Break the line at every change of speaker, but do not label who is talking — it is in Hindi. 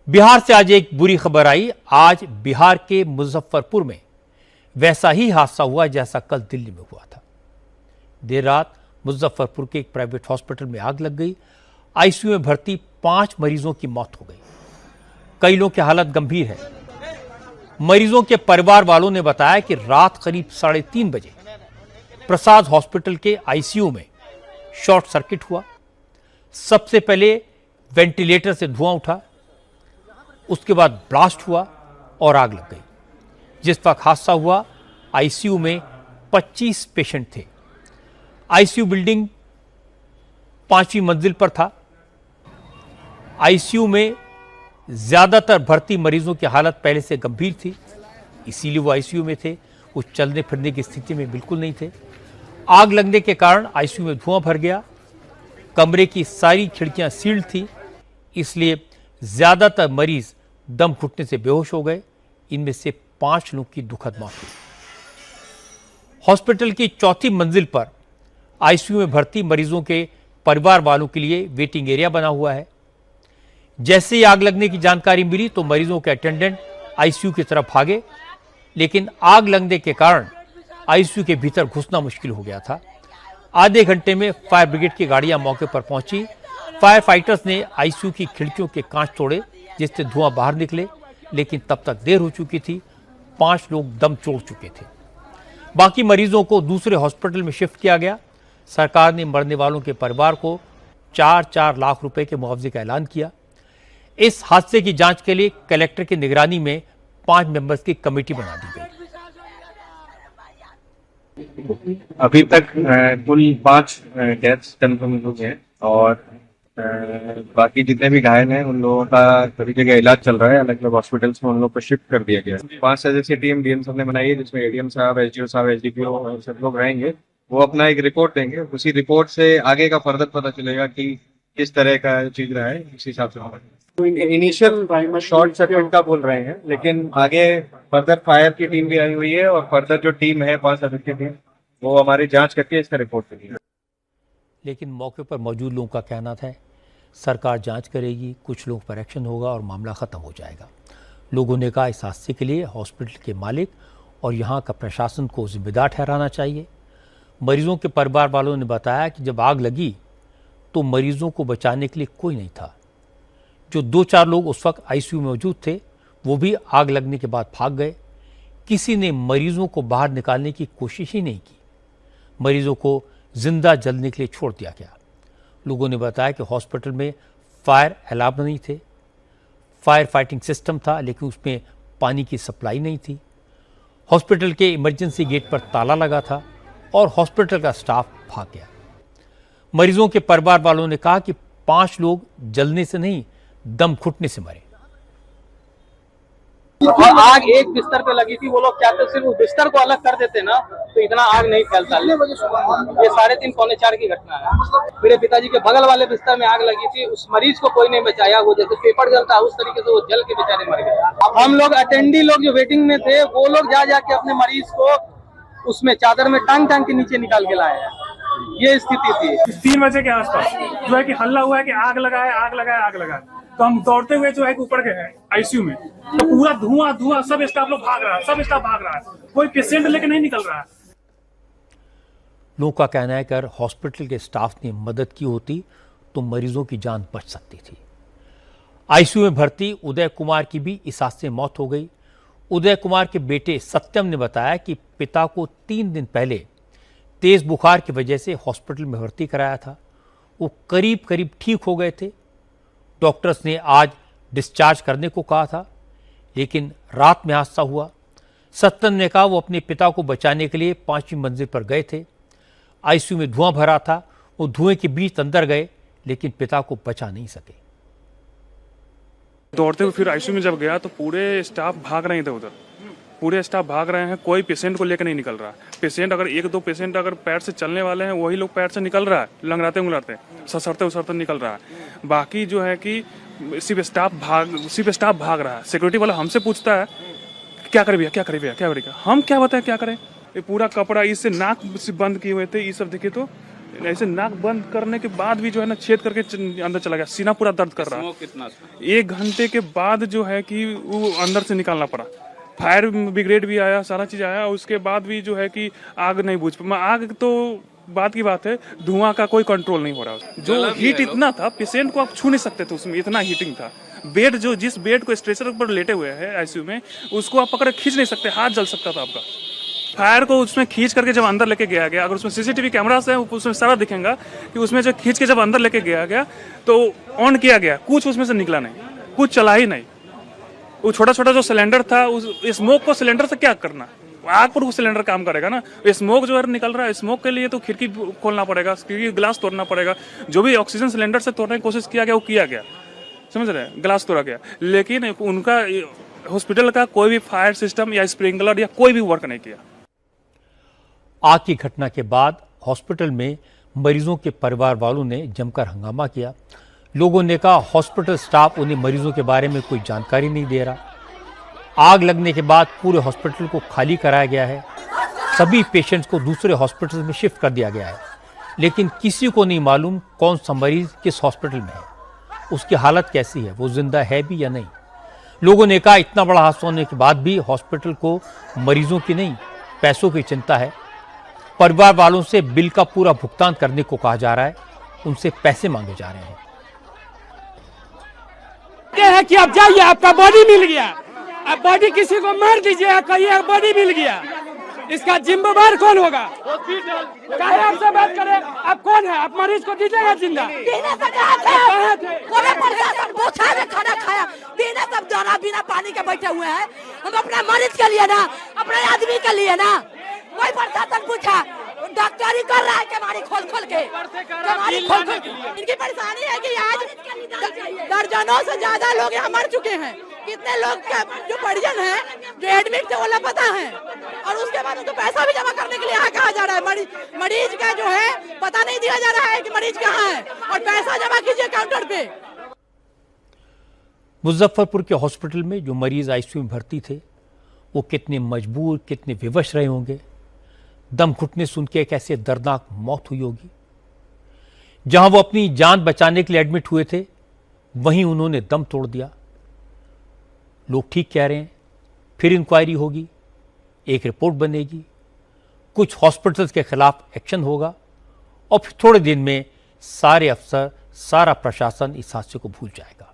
बिहार से आज एक बुरी खबर आई। आज बिहार के मुजफ्फरपुर में वैसा ही हादसा हुआ जैसा कल दिल्ली में हुआ था। देर रात मुजफ्फरपुर के एक प्राइवेट हॉस्पिटल में आग लग गई। आईसीयू में भर्ती 5 मरीजों की मौत हो गई। कई लोगों की हालत गंभीर है। मरीजों के परिवार वालों ने बताया कि रात करीब 3:30 बजे प्रसाद हॉस्पिटल के आईसीयू में शॉर्ट सर्किट हुआ। सबसे पहले वेंटिलेटर से धुआं उठा, उसके बाद ब्लास्ट हुआ और आग लग गई। जिस वक्त हादसा हुआ आईसीयू में 25 पेशेंट थे। आईसीयू बिल्डिंग 5वीं मंजिल पर था। आईसीयू में ज्यादातर भर्ती मरीजों की हालत पहले से गंभीर थी, इसीलिए वो आईसीयू में थे। वो चलने फिरने की स्थिति में बिल्कुल नहीं थे। आग लगने के कारण आईसीयू में धुआं भर गया। कमरे की सारी खिड़कियां सील्ड थी, इसलिए ज्यादातर मरीज दम घुटने से बेहोश हो गए। इनमें से 5 लोगों की दुखद मौत हुई। हॉस्पिटल की 4थी मंजिल पर आईसीयू में भर्ती मरीजों के परिवार वालों के लिए वेटिंग एरिया बना हुआ है। जैसे ही आग लगने की जानकारी मिली तो मरीजों के अटेंडेंट आईसीयू की तरफ भागे, लेकिन आग लगने के कारण आईसीयू के भीतर घुसना मुश्किल हो गया था। आधे घंटे में फायर ब्रिगेड की गाड़ियां मौके पर पहुंची। फायर फाइटर्स ने आईसीयू की खिड़कियों के कांच तोड़े, जिससे धुआं बाहर निकले, लेकिन तब तक देर हो चुकी थी। 5 लोग दम तोड़ चुके थे। बाकी मरीजों को दूसरे हॉस्पिटल में शिफ्ट किया गया। सरकार ने मरने वालों के परिवार को 4-4 लाख रुपए के मुआवजे का ऐलान किया। इस हादसे की जांच के लिए कलेक्टर की निगरानी में 5 मेंबर्स की कमेटी बना दी गई।
अभी तक कुल 5 डेथ्स कंफर्म हुए हैं और बाकी जितने भी घायल हैं उन लोगों का सभी जगह इलाज चल रहा है। अलग अलग हॉस्पिटल्स में उन लोगों को शिफ्ट कर दिया गया है। 5 सदस्यीय टीम डीएम साहब ने बनाई है, जिसमें एडीएम साहब, एसडीओ साहब, एसडीपीओ और सब लोग रहेंगे। वो अपना एक रिपोर्ट देंगे। उसी रिपोर्ट से आगे का फर्दर पता चलेगा कि किस तरह का चीज रहा है, उस हिसाब से। इनिशियल शॉर्ट सर्किट का बोल रहे हैं, लेकिन आगे फर्दर फायर की टीम भी आई हुई है और फर्दर जो टीम है 5 सदस्यीय टीम, वो हमारी जांच करके इसका रिपोर्ट देगी।
लेकिन मौके पर मौजूद लोगों का कहना था सरकार जांच करेगी, कुछ लोगों पर एक्शन होगा और मामला खत्म हो जाएगा। लोगों ने कहा इस हादसे के लिए हॉस्पिटल के मालिक और यहाँ का प्रशासन को जिम्मेदार ठहराना चाहिए। मरीजों के परिवार वालों ने बताया कि जब आग लगी तो मरीजों को बचाने के लिए कोई नहीं था। जो 2-4 लोग उस वक्त आईसीयू में मौजूद थे वो भी आग लगने के बाद भाग गए। किसी ने मरीजों को बाहर निकालने की कोशिश ही नहीं की। मरीजों को जिंदा जलने के लिए छोड़ दिया गया। लोगों ने बताया कि हॉस्पिटल में फायर अलार्म नहीं थे। फायर फाइटिंग सिस्टम था, लेकिन उसमें पानी की सप्लाई नहीं थी। हॉस्पिटल के इमरजेंसी गेट पर ताला लगा था और हॉस्पिटल का स्टाफ भाग गया। मरीजों के परिवार वालों ने कहा कि 5 लोग जलने से नहीं, दम घुटने से मरे।
और आग एक बिस्तर पे लगी थी। वो लोग क्या सिर्फ उस बिस्तर को अलग कर देते ना तो इतना आग नहीं फैलता। ये 3:30 पौने 4 की घटना है। मेरे पिताजी के बगल वाले बिस्तर में आग लगी थी। उस मरीज को कोई नहीं बचाया। वो जैसे पेपर जलता है उस तरीके से वो जल के बेचारे मर गए। अब हम लोग अटेंडी लोग जो वेटिंग में थे वो लोग जा जाके अपने मरीज को उसमें चादर में टांग के नीचे निकाल के लाए हैं। ये स्थिति थी।
3 बजे के आसपास जो है कि हल्ला हुआ है कि आग लगा है, आग लगा है, आग लगा है। तो हम दौड़ते हुए जो है ऊपर गए हैं आईसीयू में, तो पूरा धुआं, सब स्टाफ लोग भाग रहा है, सब स्टाफ भाग रहा है। कोई पेशेंट लेके नहीं निकल रहा है।
लोगों का कहना है कि अगर हॉस्पिटल के स्टाफ ने मदद की होती तो मरीजों की जान बच सकती थी। आईसीयू में भर्ती उदय कुमार की भी इस हादसे में मौत हो गई। उदय कुमार के बेटे सत्यम ने बताया कि पिता को 3 दिन पहले तेज बुखार की वजह से हॉस्पिटल में भर्ती कराया था। वो करीब ठीक हो गए थे। डॉक्टर्स ने आज डिस्चार्ज करने को कहा था, लेकिन रात में हादसा हुआ। सत्यम ने कहा वो अपने पिता को बचाने के लिए 5वीं मंजिल पर गए थे। आईसीयू में धुआं भरा था। वो धुएं के बीच अंदर गए, लेकिन पिता को बचा नहीं सके।
दौड़ते हुए फिर आईसीयू में जब गया तो पूरे स्टाफ भाग रहे थे उधर। पूरे स्टाफ भाग रहे हैं। कोई पेशेंट को लेकर नहीं निकल रहा। पेशेंट अगर 1-2 पेशेंट अगर पैर से चलने वाले हैं वही लोग पैर से निकल रहा है, लंगड़ाते उंगड़ाते, ससरते उसरते निकल रहा है। बाकी जो है कि सिर्फ स्टाफ भाग रहा है। सिक्योरिटी वाला हमसे पूछता है क्या करे भैया, क्या करे भैया, क्या करेगा। हम क्या बताएं क्या करें। ये पूरा कपड़ा इससे नाक से बंद किए हुए थे। ये सब देखे तो ऐसे नाक बंद करने के बाद भी जो है ना छेद करके अंदर चला गया, सीना पूरा दर्द कर रहा है।
कितना था?
1 घंटे के बाद जो है कि वो अंदर से निकालना पड़ा, फायर ब्रिगेड भी आया, सारा चीज आया, उसके बाद भी जो है कि आग नहीं बुझ पाई। आग तो बात की बात है, धुआं का कोई कंट्रोल नहीं हो रहा। जो हीट इतना था, पेशेंट को आप छू नहीं सकते थे, उसमें इतना हीटिंग था। बेड जो जिस बेड को स्ट्रेचर पर लेटे हुए हैं आईसीयू में, उसको आप पकड़ खींच नहीं सकते, हाथ जल सकता था आपका। फायर को उसमें खींच करके जब अंदर लेके गया गया, अगर उसमें सीसीटीवी कैमरास है उसमें सारा दिखेगा कि उसमें जो खींच के जब अंदर लेके गया गया तो ऑन किया गया, कुछ उसमें से निकला नहीं, कुछ चला ही नहीं। वो छोटा छोटा जो सिलेंडर था, उस स्मोक को सिलेंडर से क्या करना, आग पर वो सिलेंडर काम करेगा ना। स्मोक जो है निकल रहा है, स्मोक के लिए तो खिड़की खोलना पड़ेगा, खिड़की ग्लास तोड़ना पड़ेगा। जो भी ऑक्सीजन सिलेंडर से तोड़ने की कोशिश किया गया वो किया गया, समझ रहे हैं, ग्लास तोड़ा गया, लेकिन उनका हॉस्पिटल का कोई भी फायर सिस्टम या स्प्रिंकलर या कोई भी वर्क नहीं किया।
आग की घटना के बाद हॉस्पिटल में मरीजों के परिवार वालों ने जमकर हंगामा किया। लोगों ने कहा हॉस्पिटल स्टाफ उन्हें मरीजों के बारे में कोई जानकारी नहीं दे रहा। आग लगने के बाद पूरे हॉस्पिटल को खाली कराया गया है, सभी पेशेंट्स को दूसरे हॉस्पिटल में शिफ्ट कर दिया गया है, लेकिन किसी को नहीं मालूम कौन सा मरीज किस हॉस्पिटल में है, उसकी हालत कैसी है, वो जिंदा है भी या नहीं। लोगों ने कहा इतना बड़ा हादसा होने के बाद भी हॉस्पिटल को मरीजों की नहीं पैसों की चिंता है। परिवार वालों से बिल का पूरा भुगतान करने को कहा जा रहा है, उनसे पैसे मांगे जा रहे हैं।
है कि अब जाइए, आपका बॉडी मिल गया, अब बॉडी किसी को मार दीजिए, कहिए बॉडी मिल गया, इसका जिम्मेदार कौन होगा? चाहे आपसे बात करें, आप कौन है? आप मरीज को दीजिएगा जिंदा?
खाना खाया बिना सब दाना बिना पानी के बैठे हुए हैं। हम अपने मरीज के लिए ना, अपने आदमी के लिए ना, कोई प्रशासन पूछा, डॉक्टरी कर रहा है केवाड़ी खोल खोल के, केवाड़ी खोल खोल के। इनकी परेशानी है कि आज दर्जनों से ज्यादा लोग यहाँ मर चुके हैं। कितने लोग जो परिजन हैं जो एडमिट थे वो लापता हैं, और उसके बाद उनको पैसा भी जमा करने के लिए यहाँ कहा जा रहा है। मरीज का जो है पता नहीं दिया जा रहा है कि मरीज कहाँ है, और पैसा जमा कीजिए काउंटर पे।
मुजफ्फरपुर के हॉस्पिटल में जो मरीज आईसीयू में भर्ती थे वो कितने मजबूर, कितने विवश रहे होंगे, दम घुटने सुन के कैसे दर्दनाक मौत हुई होगी। जहां वो अपनी जान बचाने के लिए एडमिट हुए थे वहीं उन्होंने दम तोड़ दिया। लोग ठीक कह रहे हैं, फिर इंक्वायरी होगी, एक रिपोर्ट बनेगी, कुछ हॉस्पिटल्स के खिलाफ एक्शन होगा, और फिर थोड़े दिन में सारे अफसर, सारा प्रशासन इस हादसे को भूल जाएगा।